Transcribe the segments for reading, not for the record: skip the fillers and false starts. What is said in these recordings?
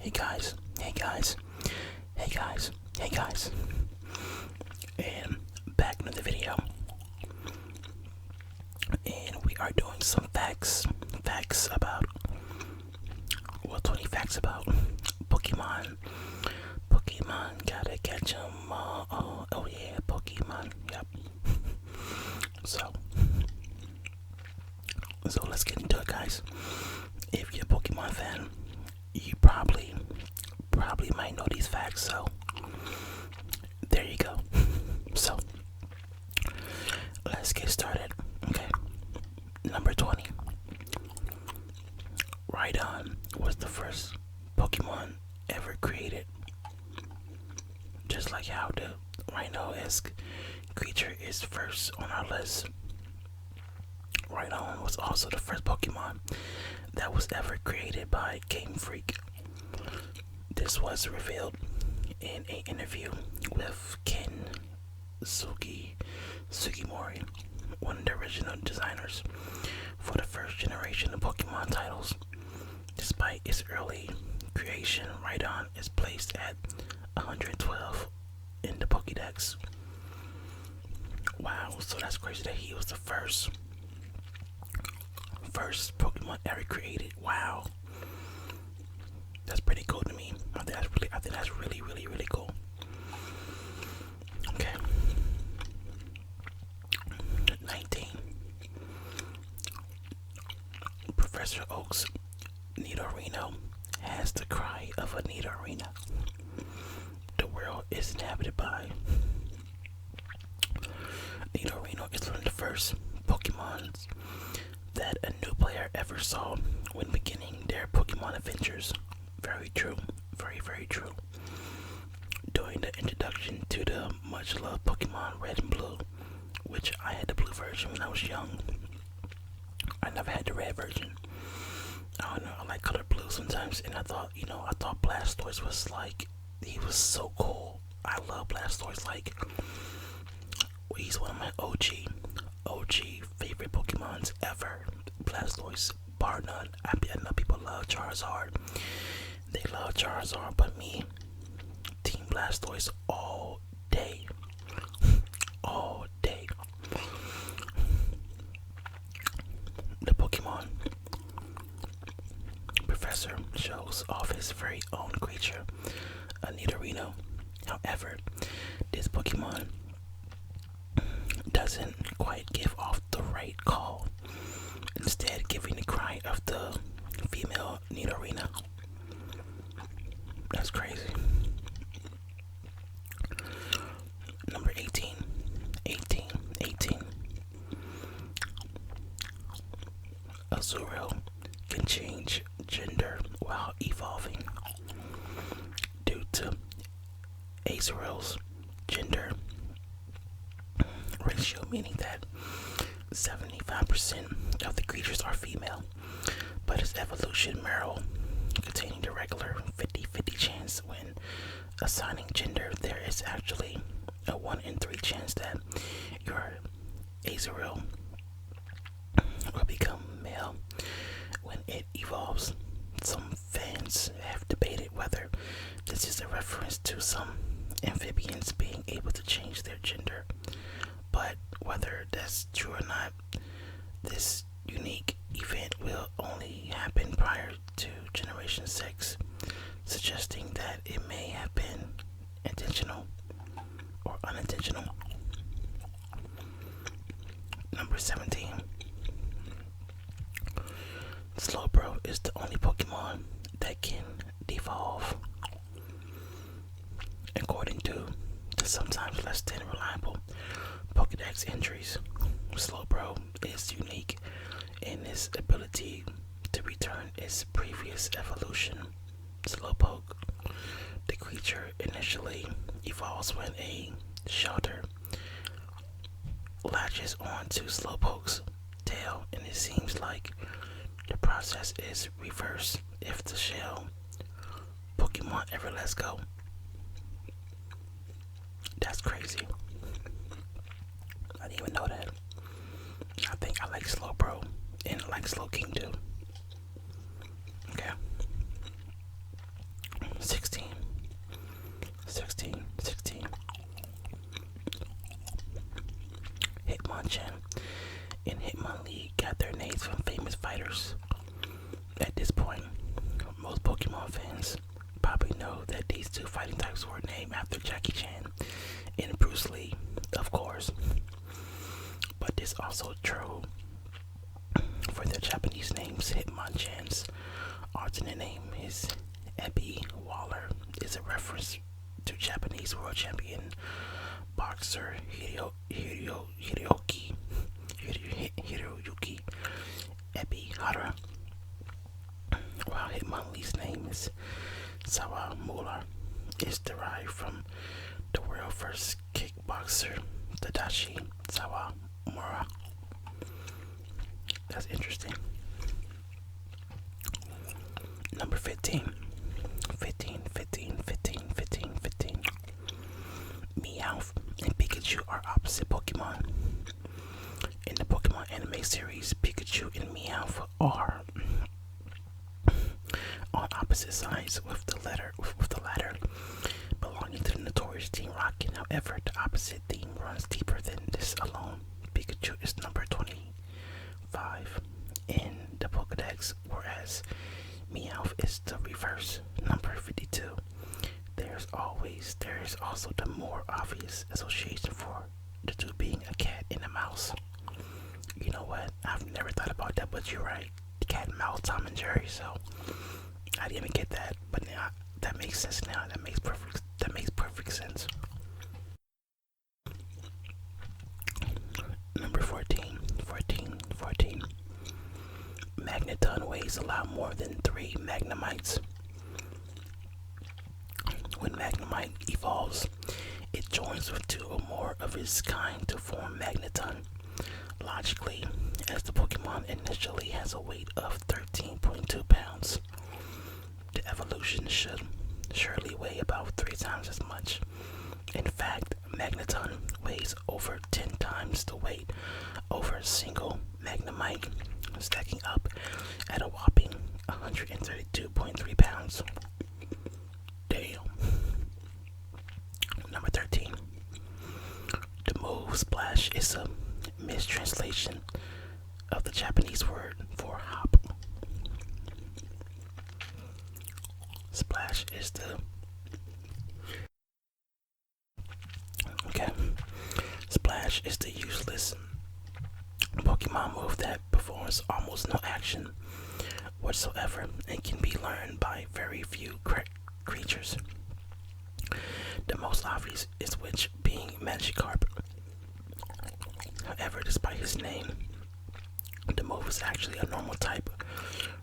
Hey guys, hey guys, hey guys, hey guys, and back into the video, and we are doing some facts about, 20 facts about Pokemon. Pokemon, gotta catch 'em all. Oh yeah, Pokemon, yep. So, let's get into it, guys. If you're a Pokemon fan, you probably might know these facts, so there you go. So let's get started. Okay, number 20. Rhydon was the first Pokemon ever created. Just like how the Rhino-esque creature is first on our list, Rhydon was also the first Pokemon that was ever created by Game Freak. This was revealed in an interview with Ken Sugimori, one of the original designers for the first generation of Pokemon titles. Despite its early creation, Rhydon is placed at 112 in the Pokédex. Wow, so that's crazy that he was the first Pokemon ever created. Wow, that's pretty cool to me. I think that's really cool. Okay, 19. Professor Oak's Nidorino has the cry of a Nidorina. The world is inhabited by Nidorino is one of the first Pokemon that a new player ever saw when beginning their Pokemon adventures. Very true. Very true. During the introduction to the much loved Pokemon Red and Blue, which I had the blue version when I was young. I never had the red version. I don't know, I like color blue sometimes, and I thought Blastoise was like, he was so cool. I love Blastoise, like, he's one of my OG favorite Pokemons ever. Blastoise, bar none. I know people love Charizard. They love Charizard, but me, Team Blastoise all day. All day. The Pokemon Professor shows off his very own creature, a Nidorino. However, this Pokemon doesn't quite give off the right call, instead giving the cry of the female Nidorina. That's crazy. Number 18. Azurill can change gender while evolving. Due to Azurill's gender ratio, meaning that 75% of the creatures are female, but its evolution Merrill containing the regular 50-50 chance when assigning gender, there is actually a 1 in 3 chance that your Azurill will become male when it evolves. Some fans have debated whether this is a reference to some amphibians being able to change their gender, but whether that's true or not, this unique event will only happen prior to Generation 6, suggesting that it may have been intentional or unintentional. Number 17. Slowbro is the only Pokemon that can devolve. According to the sometimes less than reliable Pokedex entries, Slowbro is unique in its ability to return its previous evolution. Slowpoke, the creature initially evolves when a shelter latches onto Slowpoke's tail, and it seems like the process is reversed if the shell Pokemon ever lets go. That's crazy. I didn't even know that. I think I like Slowbro and I like Slowking too. Okay. Hitmonchan and Hitmonlee got their names from famous fighters. At this point, most Pokemon fans probably know that these two fighting types were named after Jackie Chan and Bruce Lee, of course. But this also true for their Japanese names. Hitmonchan's alternate name is Ebi Waller, is a reference to Japanese world champion boxer Hiroyuki Ebi Hara, while Hitmonlee's name is Sawamura, is derived from the world first kickboxer Tadashi Sawamura. That's interesting. Number 15. Meowth and Pikachu are opposite Pokemon. In the Pokemon anime series, Pikachu and Meowth are on opposite sides, with the latter belonging to the notorious Team Rocket. However, the opposite theme runs deeper than this alone. Pikachu is number 25 in the Pokedex, whereas Meowth is the reverse, number 52. There is also the more obvious association for the two being a cat and a mouse. You know what? I've never thought about that, but you're right. Cat and mouse, Tom and Jerry. So I didn't even get that, but now that makes sense. Now that makes perfect sense. Number 14. Magneton weighs a lot more than 3 Magnemites. When Magnemite evolves, it joins with 2 or more of its kind to form Magneton. Logically, as the Pokemon initially has a weight of 13.2 pounds, the evolution should surely weigh about 3 times as much. In fact, Magneton weighs over 10 times the weight over a single Magnemite, stacking up at a whopping 132.3 pounds. Damn. Number 13. The move Splash is a mistranslation of the Japanese word for hop. Splash is the useless Pokemon move that performs almost no action whatsoever and can be learned by very few creatures. The most obvious is which being Magikarp. However, despite his name, the move is actually a normal type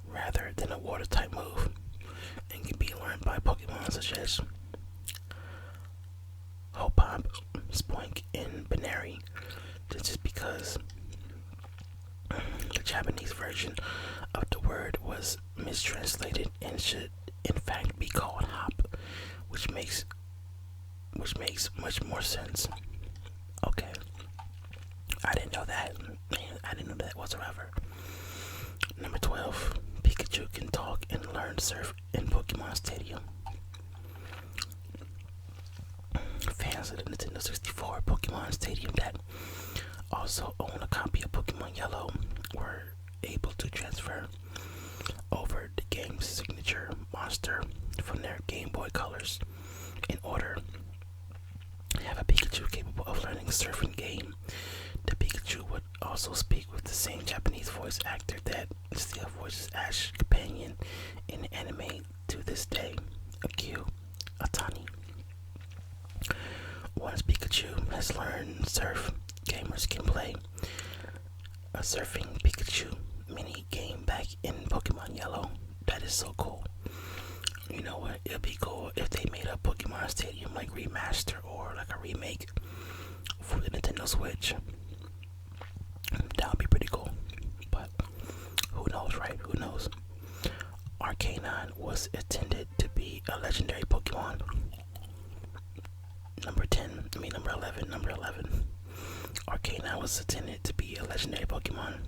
rather than a water type move and can be learned by Pokemon such as Hopop, Spoink, and Baneri. This is because the Japanese version of the word was mistranslated and should in fact be called hop, which makes much more sense. Okay, I didn't know that. I didn't know that whatsoever. Number 12. Pikachu can talk and learn surf in Pokemon Stadium. Fans of the Nintendo 64 Pokemon Stadium that also own a copy of Pokemon Yellow were able to transfer over the game's signature monster from their Game Boy Colors in order to have a Pikachu capable of learning surfing game. The Pikachu would also speak with the same Japanese voice actor that still voices Ash's companion in the anime to this day, Akio Atani. Once Pikachu has learned surf, gamers can play a surfing Pikachu mini game back in Pokemon Yellow. That is so cool. You know what? It'd be cool if they made a Pokemon Stadium like remaster or like a remake for the Nintendo Switch. That would be pretty cool. But who knows, right? Who knows? Arcanine was intended to be a legendary Pokemon. Number 11. Arcanine was intended to be a legendary Pokemon.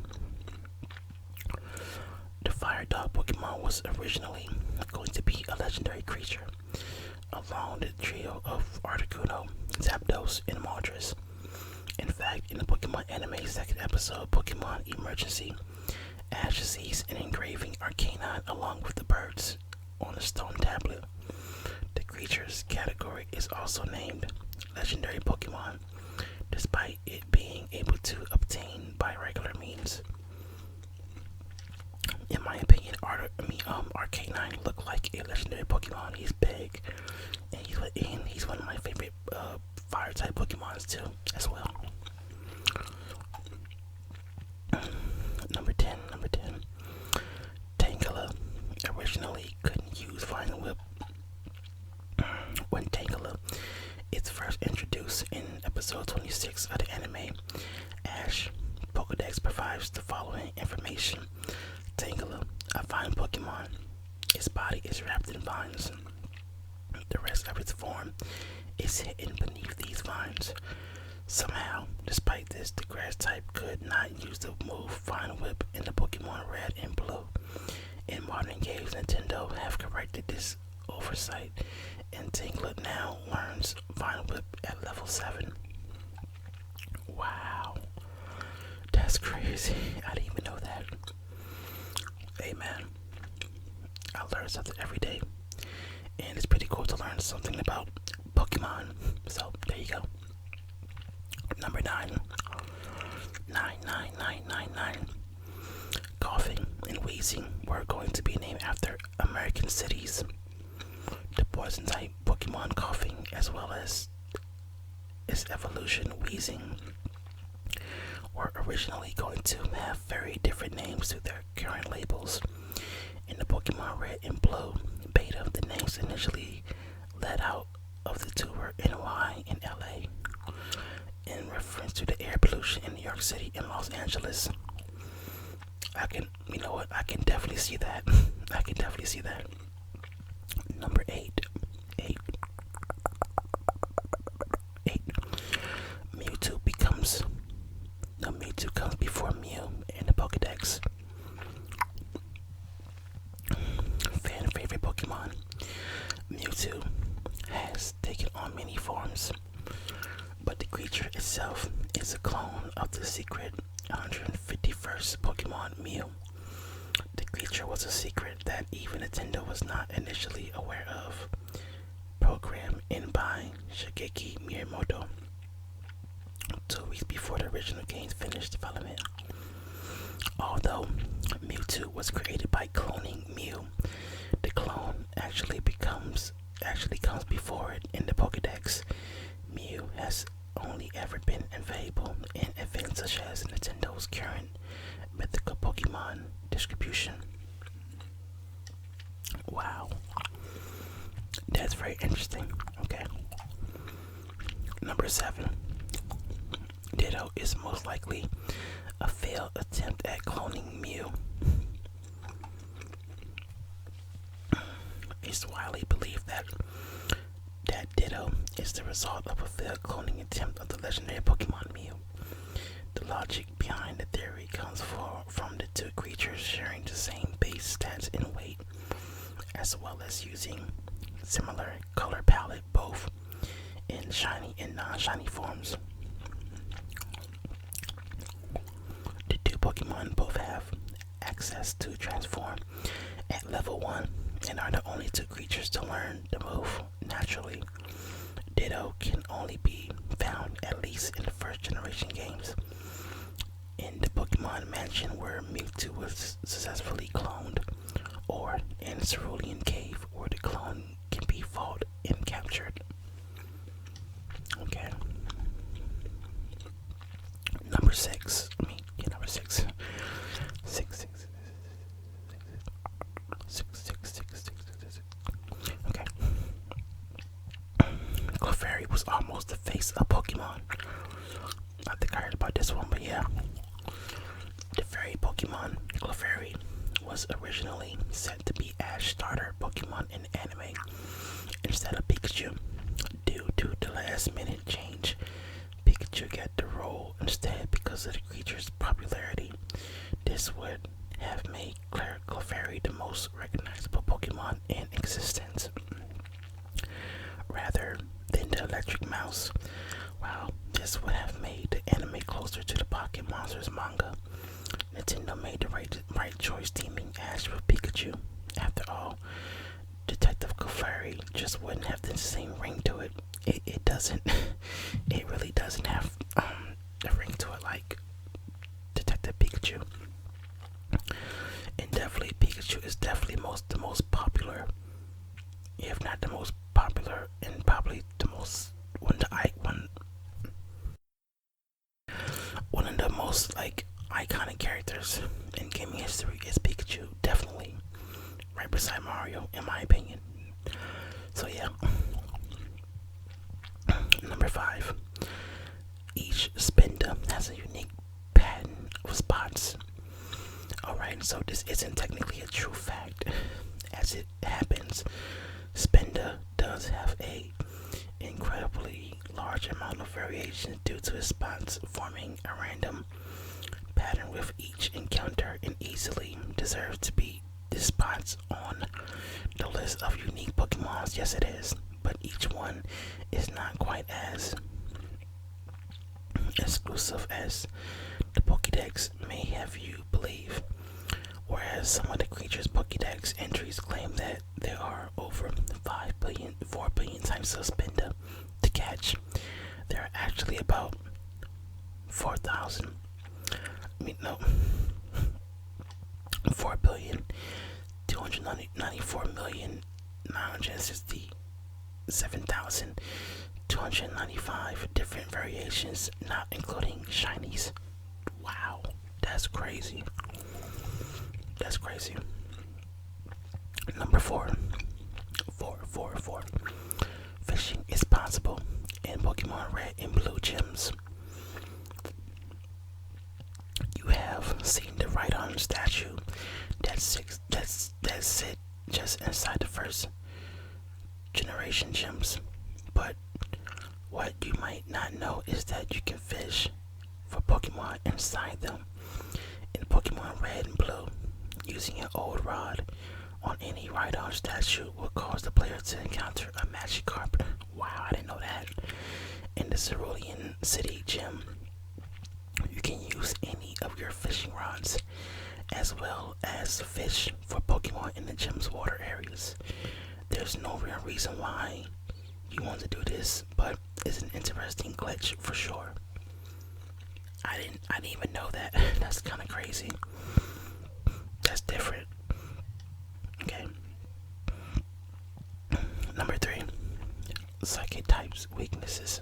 The Fire Dog Pokemon was originally going to be a legendary creature, along the trio of Articuno, Zapdos, and Moltres. In fact, in the Pokemon anime second episode, Pokemon Emergency, Ash sees an engraving Arcanine along with the birds on a stone tablet. The creature's category is also named Legendary Pokemon, despite it being able to obtain by regular means. In my opinion, Arcanine looked like a legendary Pokemon. He's big, and he's one of my favorite fire type Pokemons too, as well. Number 10. Tangela originally couldn't use Vine Whip. When Tangela is first introduced in episode 26 of the anime, Ash Pokedex provides the following information. Tangela, a vine Pokemon. Its body is wrapped in vines. The rest of its form is hidden beneath these vines. Somehow, despite this, the grass type could not use the move Vine Whip in the Pokemon Red and Blue. In modern games, Nintendo have corrected this oversight, and Tangela now learns Vine Whip at level 7. Wow, that's crazy. I didn't even know that. Hey man, I learn something every day, and it's pretty cool to learn something about Pokemon. So there you go. Number 9. 9. Coughing and wheezing were going to be named after American cities. The poison type Pokemon Coughing, as well as its evolution Wheezing, were originally going to have very different names to their current labels. In the Pokemon Red and Blue beta, the names initially led out of the two were NY and LA, in reference to the air pollution in New York City and Los Angeles. I can definitely see that. Number 8. Mewtwo comes before Mew in the Pokedex. Fan favorite Pokemon. Mewtwo has taken on many forms, but the creature itself is a clone of the secret 151st Pokemon Mew. The creature was a secret that even Nintendo was not initially aware of, programmed in by Shigeki Miyamoto 2 weeks before the original game's finished development. Although Mewtwo was created by cloning Mew, the clone actually comes before it in the Pokedex. Mew has only ever been available in events such as Nintendo's current mythical Pokemon distribution. Wow, that's very interesting. Okay. Number 7. Ditto is most likely a failed attempt at cloning Mew. It's widely believed that Ditto is the result of a failed cloning attempt of the legendary Pokemon Mew. The logic behind the theory comes from the two creatures sharing the same base stats and weight, as well as using similar color palette both in shiny and non-shiny forms. The two Pokemon both have access to transform at level 1 and are the only two creatures to learn the move naturally. Ditto can only be found at least in the first generation games. In the Pokemon Mansion where Mewtwo was successfully cloned, or in Cerulean Cave where the clone can be fought and captured. Okay. Number 6. Number 6. 6. Okay. Clefairy was almost the face of Pokemon. I think I heard about this one, but yeah. The fairy Pokemon, Clefairy, was originally set to be Ash's starter Pokemon in the anime instead of Pikachu. Due to the last minute change, Pikachu got the role instead because of the creature's popularity. This would have made Clefairy the most recognizable Pokemon in existence, rather than the electric mouse. Wow, this would have made the just wouldn't have the same ring to it. It doesn't. It really doesn't have a ring to it like Detective Pikachu. And definitely Pikachu is definitely the most popular, if not the most popular, and probably the most one of the most like iconic characters in gaming history is Pikachu. Definitely right beside Mario, in my opinion. So yeah. Number 5. Each Spinda has a unique pattern of spots. Alright, so this isn't technically a true fact. As it happens, Spinda does have a incredibly large amount of variation due to his spots forming a random pattern with each encounter, and easily deserves to be the spots on the list of unique Pokemons. Yes, it is, but each one is not quite as exclusive as the Pokédex may have you believe. Whereas some of the creatures' Pokédex entries claim that there are over 4 billion types of Spinda to catch, there are actually about 4,000. I mean, no, 4,294,967,295 different variations, not including shinies. Wow, that's crazy. That's crazy. Number 4. Fishing is possible in Pokemon Red and Blue gyms. You have seen the Rhydon statue that sit just inside the first generation gyms. But what you might not know is that you can fish for Pokemon inside them. In Pokemon Red and Blue, using an old rod on any Rhydon statue will cause the player to encounter a Magikarp. Wow, I didn't know that. In the Cerulean City gym, you can use any of your fishing rods as well as fish for Pokemon in the gym's water areas. There's no real reason why you want to do this, but it's an interesting glitch for sure. I didn't even know that. That's kind of crazy. That's different. Okay. Number 3. Psychic types' weaknesses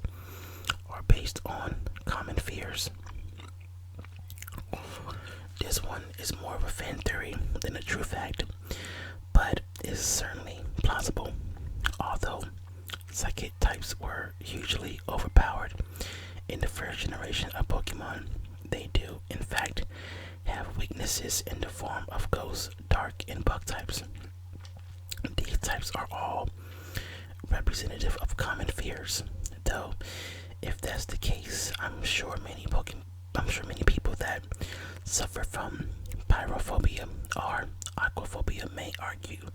are based on common fears. This one is more of a fan theory than a true fact, but is certainly plausible. Although psychic types were hugely overpowered in the first generation of Pokemon, they do, in fact, have weaknesses in the form of ghost, dark, and bug types. These types are all representative of common fears, though if that's the case, I'm sure many people that suffer from pyrophobia or aquaphobia may argue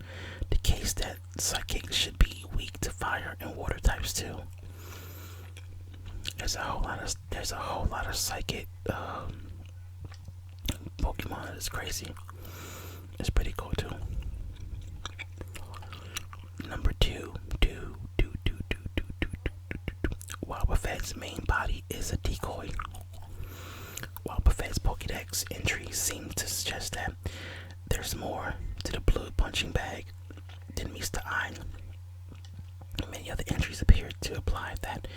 the case that psychic should be weak to fire and water types too. There's a whole lot of psychic Pokemon. It's crazy. It's pretty cool too. Number 2. Wobbuffet's main body is a decoy. Wobbuffet's Pokédex entries seem to suggest that there's more to the blue punching bag than meets the eye. Many other entries appear to imply that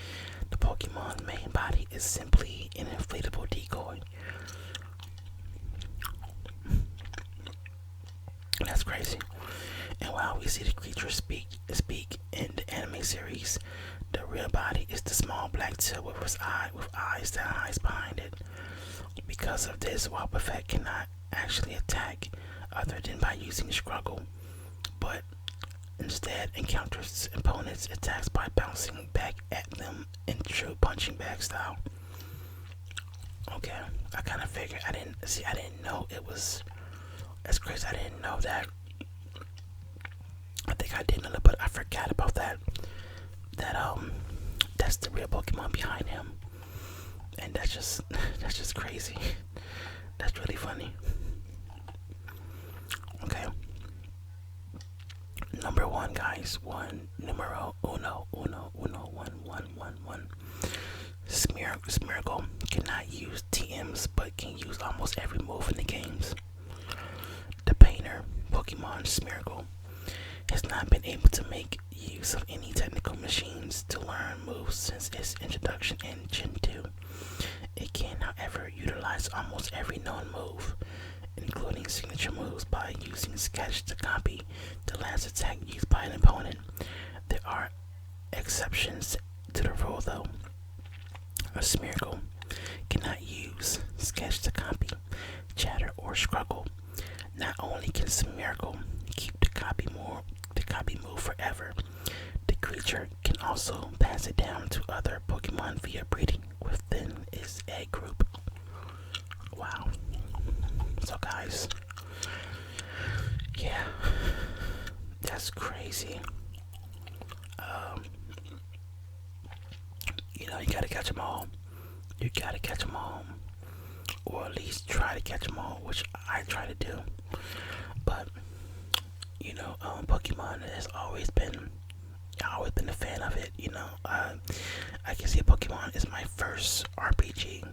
the Pokemon's main body is simply an inflatable decoy. That's crazy. And while we see the creature speak in the anime series, the real body is the small black tail with eyes that hides behind it. Because of this, Wobbuffet cannot actually attack other than by using Struggle, but instead encounters opponents' attacks by bouncing back at them in true punching bag style. Okay, I kind of figured. I didn't know it was. That's crazy. I didn't know that. I think I did know that, but I forgot about that. That's the real Pokemon behind him, and that's just crazy. That's really funny. Okay. Number 1. one, guys. One numero uno, uno, uno, one, one, one, one. Smeargle cannot use TMs, but can use almost every move in the games. The painter, Pokemon Smeargle, has not been able to make use of any technical machines to learn moves since its introduction in Gen 2. It can, however, utilize almost every known move, including signature moves, by using Sketch to copy the last attack used by an opponent. There are exceptions to the rule, though. A Smeargle cannot use Sketch to copy, Chatter, or Scruggle. Not only can Smeargle keep the copy move forever, the creature can also pass it down to other Pokemon via breeding within its egg group. Wow. So guys, yeah, that's crazy. You gotta catch them all. You gotta catch them all, or at least try to catch them all, which I try to do. But Pokemon has always been. I've always been a fan of it. I can say Pokemon is my first RPG.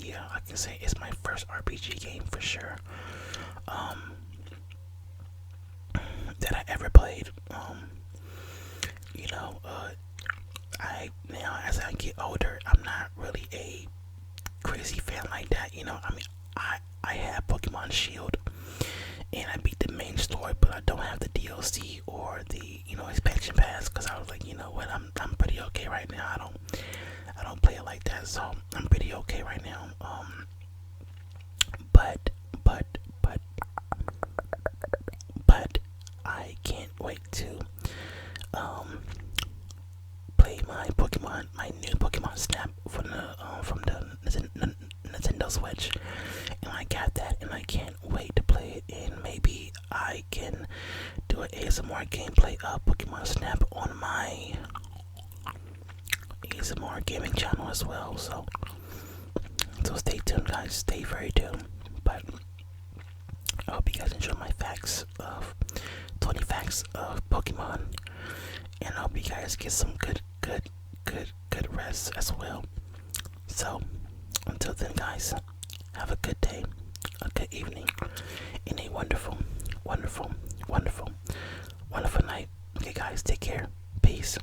Yeah, I can say it's my first RPG game for sure. That I ever played. I now as I get older, I'm not really a crazy fan like that. I mean, I have Pokemon Shield, and I beat the main story, but I don't have the DLC or the expansion pass because I was like, you know what, I'm pretty okay right now. I don't play it like that, so I'm pretty okay right now. But I can't wait to play my new Pokemon Snap from the Nintendo Switch, and I got that, and I can't wait to play it. And maybe I can do an ASMR gameplay of Pokemon Snap on my ASMR gaming channel as well. So stay tuned, guys. Stay very tuned. But I hope you guys enjoy my 20 facts of Pokemon, and I hope you guys get some good rest as well. So until then, guys, have a good day, a good evening, and a wonderful night. Okay, guys, take care. Peace.